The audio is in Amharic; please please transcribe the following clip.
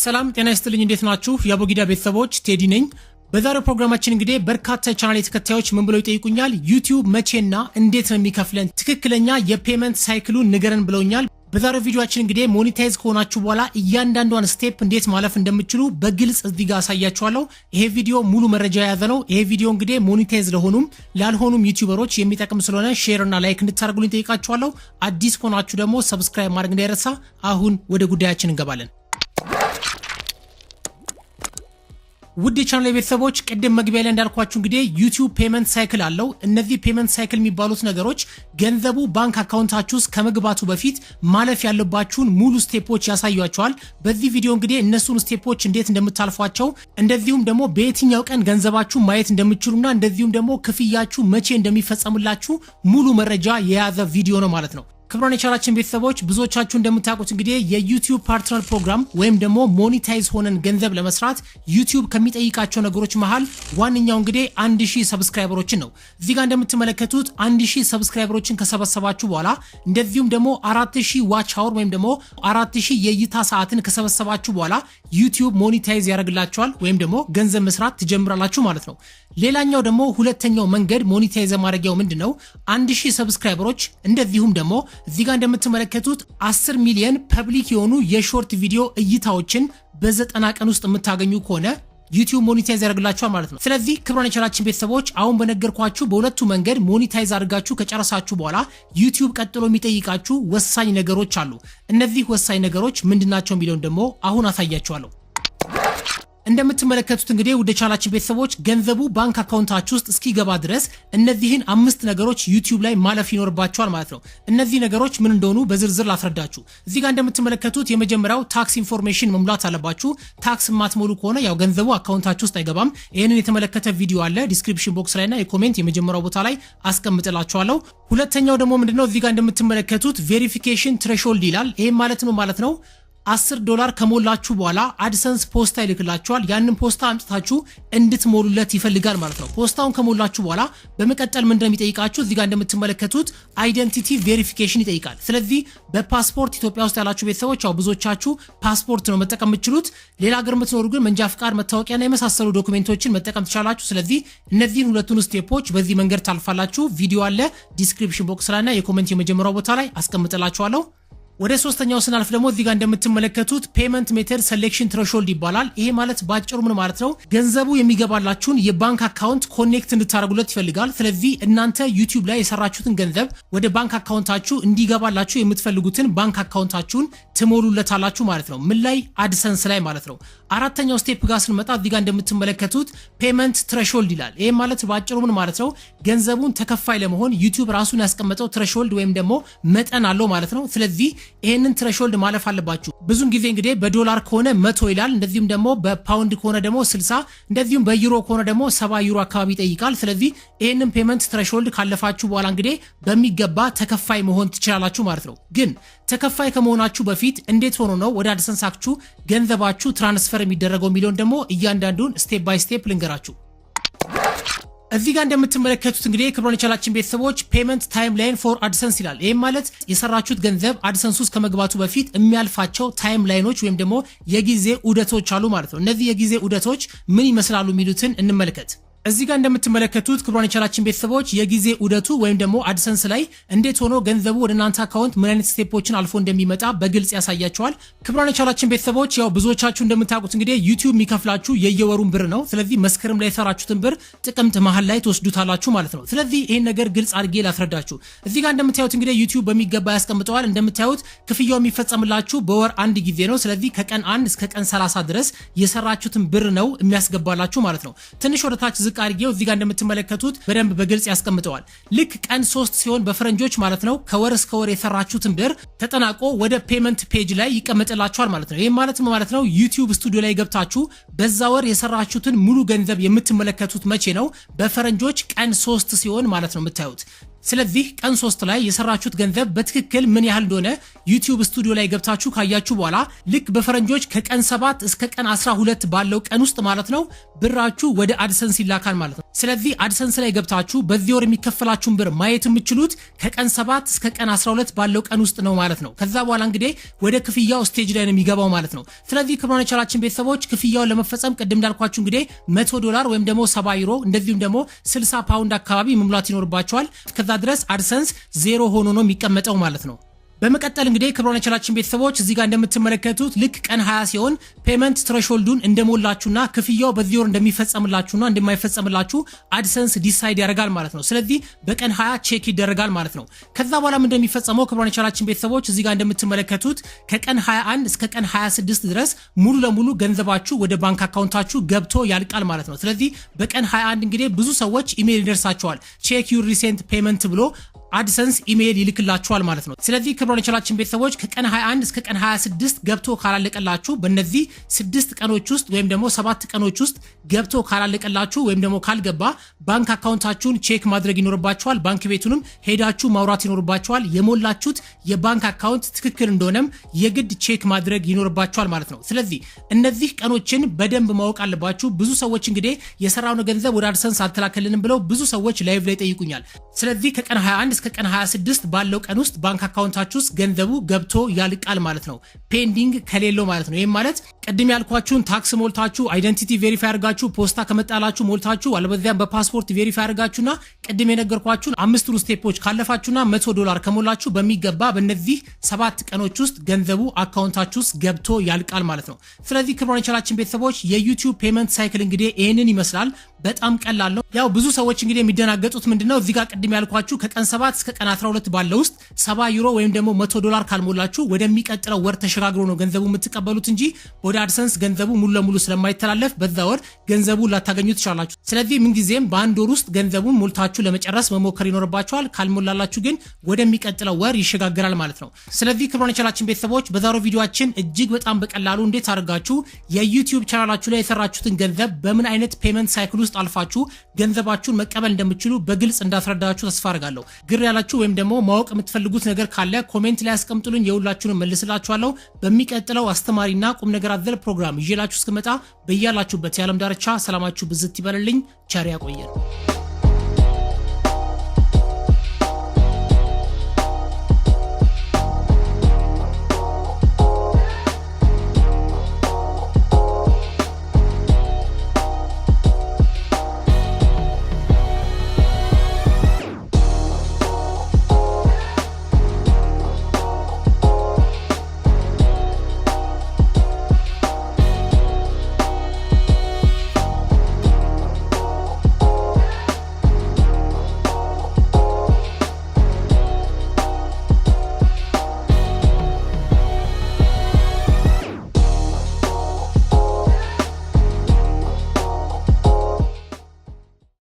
ሰላም ጤና ይስጥልኝ እንዴት ናችሁ ያቦጊዳ ቤተሰቦች ቴዲ ነኝ በዛሬው ፕሮግራማችን እንግዲህ በርካታ ቻናል ተከታዮች ምን ብለው ይጠይቁኛል ዩቲዩብ መቼና እንዴት ነው የሚከፍለን ትክክለኛ የፔመንት ሳይክሉን ንገረን ብለውኛል በዛሬው ቪዲዮአችን እንግዲህ ሞኔታይዝ ከሆናችሁ በኋላ እያንዳንዷን ስቴፕ እንዴት ማለፍ እንደምትችሉ በግልጽ እዚህ ጋር አሳያችኋለሁ ይሄ ቪዲዮ ሙሉ መረጃ የያዘ ነው ይሄ ቪዲዮ እንግዲህ ሞኔታይዝ ለሆኑም ላልሆኑም ዩቲዩበሮች የሚጠቅም ስለሆነ ሼር እና ላይክ እንድታደርጉልኝ ጠይቃችኋለሁ አዲስ ከሆናችሁ ደግሞ ሰብስክራይብ ማድረግ እንዳይረሳ አሁን ወደ ጉዳያችን እንገባለን ውድ ቻናል ቤተሰቦች ቀደም መግቢያ ላይ እንዳልኳችሁ እንግዲህ ዩቲዩብ ፔመንት ሳይክል አለው እነዚህ ፔመንት ሳይክል የሚባሉት ነገሮች ገንዘቡ ባንክ አካውንታችሁ ውስጥ ከመግባቱ በፊት ማለፍ ያለባችሁን ሙሉ ስቴፖች ያሳያችኋል በዚህ ቪዲዮ እንግዲህ እነሱን ስቴፖች እንዴት እንደምታልፏቸው እንደዚሁም ደግሞ በየትኛው ቀን ገንዘባችሁ ማየት እንደምትችሉና እንደዚሁም ደግሞ ክፍያችሁ መቼ እንደሚፈጸምላችሁ ሙሉ መረጃ የያዘ ቪዲዮ ነው ማለት ነው ክብራን የቻናላችን ቤተሰቦች ብዙዎቻችሁ እንደምታውቁት እንግዲህ የዩቲዩብ ፓርትነር ፕሮግራም ወይም ደግሞ ሞኔታይዝ ሆነን ገንዘብ ለመስራት ዩቲዩብ ከሚጠይቃቸው ነገሮች መሃል ዋንኛው እንግዲህ 1000 ሰብስክራይበሮችን ነው እዚህ ጋር እንደምትመለከቱት 1000 ሰብስክራይበሮችን ከሰበሰባችሁ በኋላ እንደዚሁም ደግሞ 4000 ዋች አወር ወይም ደግሞ 4000 የእይታ ሰዓትን ከሰበሰባችሁ በኋላ ዩቲዩብ ሞኔታይዝ ያደርግላችኋል ወይም ደግሞ ገንዘብ መስራት ትጀምራላችሁ ማለት ነው ሌላኛው ደግሞ ሁለተኛው መንገድ ሞኔታይዝ ማድረጊያው ምንድነው 1000 ሰብስክራይበሮች እንደዚሁም ደግሞ እዚህ ጋር እንደምትመለከቱት 10 ሚሊዮን ፐብሊክ የሆኑ የሾርት ቪዲዮ እይታዎችን በ90 ቀን ውስጥ የምታገኙ ከሆነ ዩቲዩብ ሞኔታይዝ ያደርግላችኋል ማለት ነው ስለዚህ ክብራን የቻናላችን ቤተሰቦች አሁን በነገርኳችሁ በሁለቱ መንገድ ሞኔታይዝ አድርጋችሁ ከጨረሳችሁ በኋላ ዩቲዩብ ቀጥሎ የሚጠይቃችሁ ወሳኝ ነገሮች አሉ እነዚህ ወሳኝ ነገሮች ምንድናቸው የሚለውን ደግሞ አሁን አሳያችኋለሁ እንደምትመለከቱት እንግዲህ ወደ ቻናላችን ቤተሰቦች ገንዘቡ ባንክ አካውንታችሁ ውስጥ እስኪገባ ድረስ እነዚህን 5 ነገሮች ዩቲዩብ ላይ ማለፍ ይኖርባቸዋል ማለት ነው እነዚህ ነገሮች ምን እንደሆኑ በዝርዝር ላስረዳችሁ እዚህ ጋር እንደምትመለከቱት የመጀመሪያው ታክስ ኢንፎርሜሽን መሙላት አለባችሁ ታክስ ማትሞሉ ከሆነ ያው ገንዘቡ አካውንታችሁ ውስጥ አይገባም ይሄንን የተመለከተ ቪዲዮ አለ ዲስክሪፕሽን ቦክስ ላይና የኮሜንት የመጀመሪያው ቦታ ላይ አስቀምጥላችኋለሁ ሁለተኛው ደግሞ ምንድነው እዚህ ጋር እንደምትመለከቱት ቬሪፊኬሽን ትሬሾልድ ይላል ይሄ ማለት ነው $10 ከሞላችሁ በኋላ አድሰንስ ፖስታ ይልክላችኋል ያንን ፖስታ አምጥታችሁ እንድትሞሉለት ይፈልጋል ማለት ነው ፖስታውን ከሞላችሁ በኋላ በመቀጠል ምን እንደሚጠይቃችሁ እዚህ ጋር እንደምትመለከቱት አይደንቲቲ ቬሪፊኬሽን ይጠይቃል ስለዚህ በፓስፖርት ኢትዮጵያ ውስጥ ያላችሁ ቤተሰቦች ያው ብዙዎቻችሁ ፓስፖርት ነው መጠቀም የምትችሉት ሌላ ሀገር የምትኖሩ ግን መንጃ ፍቃድ መታወቂያና የመሳሰሉ ዶክመንቶችን መጠቀም ትችላላችሁ ስለዚህ እነዚህን ሁለቱን ስቴፖች በዚህ መንገድ ታልፋላችሁ ቪዲዮ አለ ዲስክሪፕሽን ቦክስ ላይና የኮሜንት የመጀመሪያው ቦታ ላይ አስቀምጥላችኋለሁ ወደ ሶስተኛው ስናልፍ ደግሞ እዚህ ጋር እንደምትመለከቱት ፔመንት ሜተድ ሴሌክሽን ትሬሾልድ ይባላል ይሄ ማለት ባጭሩ ምን ማለት ነው ገንዘቡ የሚገባላችሁን የባንክ አካውንት ኮኔክት እንድታደርጉለት ይፈልጋል ስለዚህ እናንተ ዩቲዩብ ላይ የሰራችሁትን ገንዘብ ወደ ባንክ አካውንታችሁ እንዲገባላችሁ የምትፈልጉትን ባንክ አካውንታችሁን ትሞሉለታላችሁ ማለት ነው ምን ላይ አድሰንስ ላይ ማለት ነው አራተኛው ስቴፕ ጋር ስንመጣ እዚህ ጋር እንደምትመለከቱት ፔመንት ትሬሾልድ ይላል ይሄ ማለት ባጭሩ ምን ማለት ነው ገንዘቡን ተከፋይ ለመሆን ዩቲዩብ ራሱን ያስቀመጠው ትሬሾልድ ወይም ደግሞ መጠን አለው ማለት ነው ስለዚህ ይሄንን ትሬሾልድ ማለፍ አለባችሁ ብዙን ጊዜ እንግዲህ በዶላር ከሆነ 100 ይላል እንደዚሁም ደግሞ በፓውንድ ከሆነ ደግሞ 60 እንደዚሁም በዩሮ ከሆነ ደግሞ 70 ዩሮ አካባቢ ይጠይቃል ስለዚህ ይሄንን ፔመንት ትሬሾልድ ካለፋችሁ በኋላ እንግዲህ በሚገባ ተከፋይ መሆን ትችላላችሁ ማለት ነው ግን ተከፋይ ከመሆናችሁ በፊት እንዴት ሆኖ ነው ወደ አድሰንሳችሁ ገንዘባችሁ ትራንስፈር የሚደረገው የሚለውን ደግሞ እያንዳንዱን ስቴፕ ባይ ስቴፕ ልንገራችሁ እዚህ ጋር እንደምትመለከቱት እንግዲህ ክብራን የቻናላችን ቤተሰቦች ፔመንት ታይም ላይን ፎር አድሰንስ ይላል ይሄ ማለት የሰራችሁት ገንዘብ አድሰንስ ውስጥ ከመግባቱ በፊት የሚያልፋቸው ታይም ላይኖች ወይም ደግሞ የጊዜ ዑደቶች አሉ ማለት ነው እነዚህ የጊዜ ዑደቶች ምን ይመስላሉ የሚሉትን እንመልከት እዚህ ጋር እንደምትመለከቱት ክብራን የቻናላችን ቤተሰቦች የጊዜ ዑደቱ ወይም ደግሞ አድሰንስ ላይ እንዴት ሆኖ ገንዘቡ ወደ እናንተ አካውንት ምን አይነት ስቴፖችን አልፎ እንደሚመጣ በግልጽ ያሳያችኋል ክብራን የቻናላችን ቤተሰቦች ያው ብዙዎቻችሁ እንደምታውቁት እንግዲህ ዩቲዩብ የሚከፍላችሁ የየወሩን ብር ነው ስለዚህ መስከረም ላይ የሰራችሁትን ብር ጥቅምት መሃል ላይ ትወስዱታላችሁ ማለት ነው ስለዚህ ይሄን ነገር ግልጽ አድርጌ ላስረዳችሁ እዚህ ጋር እንደምታዩት እንግዲህ ዩቲዩብ በሚገባ ያስቀምጠዋል እንደምታዩት ክፍያው የሚፈጸምላችሁ በወር አንድ ጊዜ ነው ስለዚህ ከቀን 1 እስከ ቀን 30 ድረስ የሰራችሁትን ብር ነው የሚያስገባላችሁ ማለት ነው ትንሽ ወደታች አርጌው እዚህ ጋር እንደምትመለከቱት በደንብ በግልጽ ያስቀምጠዋል ልክ ቀን 3 ሲሆን በፈረንጆች ማለት ነው ከወር እስከ ወር የሰራችሁትን ብር ተጠናቆ ወደ ፔመንት ፔጅ ላይ ይቀመጥላችኋል ማለት ነው ይሄ ማለት ነው ዩቲዩብ ስቱዲዮ ላይ ገብታችሁ በዛ ወር የሰራችሁትን ሙሉ ገንዘብ የምትመለከቱት መቼ ነው በፈረንጆች ቀን 3 ሲሆን ማለት ነው የምታዩት ስለዚህ ቀን 3 ላይ የሰራችሁት ገንዘብ በትክክል ምን ያህል እንደሆነ ዩቲዩብ ስቱዲዮ ላይ ገብታችሁ ካያችሁ በኋላ ልክ በፈረንጆች ከቀን 7 እስከ ቀን 12 ባለው ቀን ውስጥ ማለት ነው ብራችሁ ወደ አድሰንስ ይላካል ማለት ነው። ስለዚህ አድሰንስ ላይ ገብታችሁ በዚህ ወር የሚከፈላችሁን ብር ማየት የምትችሉት ከቀን 7 እስከ ቀን 12 ባለው ቀን ውስጥ ነው ማለት ነው። ከዛ በኋላ እንግዲህ ወደ ክፍያው ስቴጅ ላይ ነው የሚገባው ማለት ነው። ስለዚህ ክብሯን የቻላችን ቤተሰቦች ክፍያውን ለመፈጸም ቅድም እንዳልኳችሁ እንግዲህ $100 ወይም ደግሞ 70 ዩሮ እንደዚሁም ደግሞ 60 ፓውንድ አካባቢ መሙላት ይኖርባቸዋል። ከዛ ድረስ አድሰንስ 0 ሆኖ ነው የሚቀመጠው ማለት ነው። በመቀጠል እንግዲህ ክብሯን የቻላችን ቤተሰቦች እዚህ ጋር እንደምትመለከቱት ልክ ቀን 20 ሲሆን ፔመንት ትሬሾልዱን እንደሞላችሁና ክፍያው በዚህ ወር እንደሚፈጸምላችሁና እንደማይፈጸምላችሁ አድሰንስ ዲሳይድ ያደርጋል ማለት ነው። ስለዚህ በቀን 20 ቼክ ይደረጋል ማለት ነው። ከዛ በኋላ ምን እንደሚፈጸመው ክብሯን የቻላችን ቤተሰቦች እዚህ ጋር እንደምትመለከቱት ከቀን 21 እስከ ቀን 26 ድረስ ሙሉ ለሙሉ ገንዘባችሁ ወደ ባንክ አካውንታችሁ ገብቶ ያልቃል ማለት ነው። ስለዚህ በቀን 21 እንግዲህ ብዙ ሰዎች ኢሜል ይደርሳቸዋል ቼክ ዩር ሪሴንት ፔመንት ብሎ አድሰንስ ኢሜል ይልክላችኋል ማለት ነው። ስለዚህ ክብሯን የቻላችን ቤተሰቦች ከቀን 21 እስከ ቀን 26 ገብቶ ካላለቀላችሁ በእነዚህ 6 ቀኖች ውስጥ ወይም ደግሞ 7 ቀኖች ውስጥ ገብቶ ካላለቀላችሁ ወይም ደግሞ ካልገባ ባንክ አካውንታችሁን ቼክ ማድረግ ይኖርባችኋል። ባንክ ቤቱንም ሄዳችሁ ማውራት ይኖርባችኋል። የሞላችሁት የባንክ አካውንት ትክክል እንደሆነም የግድ ቼክ ማድረግ ይኖርባችኋል ማለት ነው። ስለዚህ እነዚህ ቀኖችን በደንብ ማወቅ አለባችሁ። ብዙ ሰዎች እንግዲህ የሰራውን ገንዘብ ወደ አድሰንስ አልተላከልንም ብለው ብዙ ሰዎች ላይቭ ላይ ጠይቁኛል። ስለዚህ ከቀን 21 እስከ ቀን 26 ባለው ቀን ውስጥ ባንክ አካውንታችሁ ውስጥ ገንዘቡ ገብቶ ያልቃል ማለት ነው። ፔንዲንግ ከሌለው ማለት ነው። ይሄም ማለት ቅድም ያልኳችሁን ታክስ ሞልታችሁ አይደንቲቲ ቬሪፋይ አድርጋችሁ ፖስታ ከመጣላችሁ ሞልታችሁ አለበለዚያም በፓስፖርት ቬሪፋይ አድርጋችሁና ቅድም የነገርኳችሁን 5ቱን ስቴፖች ካለፋችሁና $100 ከሞላችሁ በሚገባ በእነዚህ 7 ቀኖች ውስጥ ገንዘቡ አካውንታችሁ ውስጥ ገብቶ ያልቃል ማለት ነው። ስለዚህ ክብሯን የቻላችን ቤተሰቦች የዩቲዩብ ፔመንት ሳይክል እንግዲህ ይሄንን ይመስላል። በጣም ቀላል ነው። ያው ብዙ ሰዎች እንግዲህ የሚደናገጡት ምንድነው እዚህ ጋር ቅድም ያልኳችሁ ከቀን 7 እስከ ቀን 12 ባለው ውስጥ 70 ዩሮ ወይም ደግሞ $100 ካልሞላችሁ ወደሚቀጥለው ወር ተሸጋግሮ ነው ገንዘቡ የምትቀበሉት እንጂ ወደ አድሰንስ ገንዘቡ ሙሉ ለሙሉ ስለማይተላለፍ በዛ ወር ገንዘቡን ላታገኙ ትችላላችሁ። ስለዚህ ምን ጊዜም በአንድ ወር ውስጥ ገንዘቡን ሞልታችሁ ለመጨረስ መሞከር ይኖርባችኋል። ካልሞላላችሁ ግን ወደሚቀጥለው ወር ይሸጋግራል ማለት ነው። ስለዚህ ክብሯን የቻላችን ቤተሰቦች በዛሬው ቪዲዮአችን እጅግ በጣም በቀላሉ እንዴት አድርጋችሁ የዩቲዩብ ቻናላችሁ ላይ የሰራችሁትን ገንዘብ በምን አይነት ፔመንት ሳይክል ውስጥ አልፋችሁ ገንዘባችሁን መቀበል እንደምትችሉ በግልጽ እንዳስረዳችሁ ተስፋ አደርጋለሁ። ግር ያላችሁ ወይም ደግሞ ማወቅ የምትፈልጉት ነገር ካለ ኮሜንት ላይ አስቀምጡልኝ፣ የሁላችሁንም መልስላችኋለሁ። በሚቀጥለው አስተማሪና ቁም ነገር አዘል ፕሮግራም ይዤላችሁ እስክመጣ በያላችሁበት የዓለም ዳርቻ ሰላማችሁ ብዝት ይበልልኝ። ቸር ያቆየን።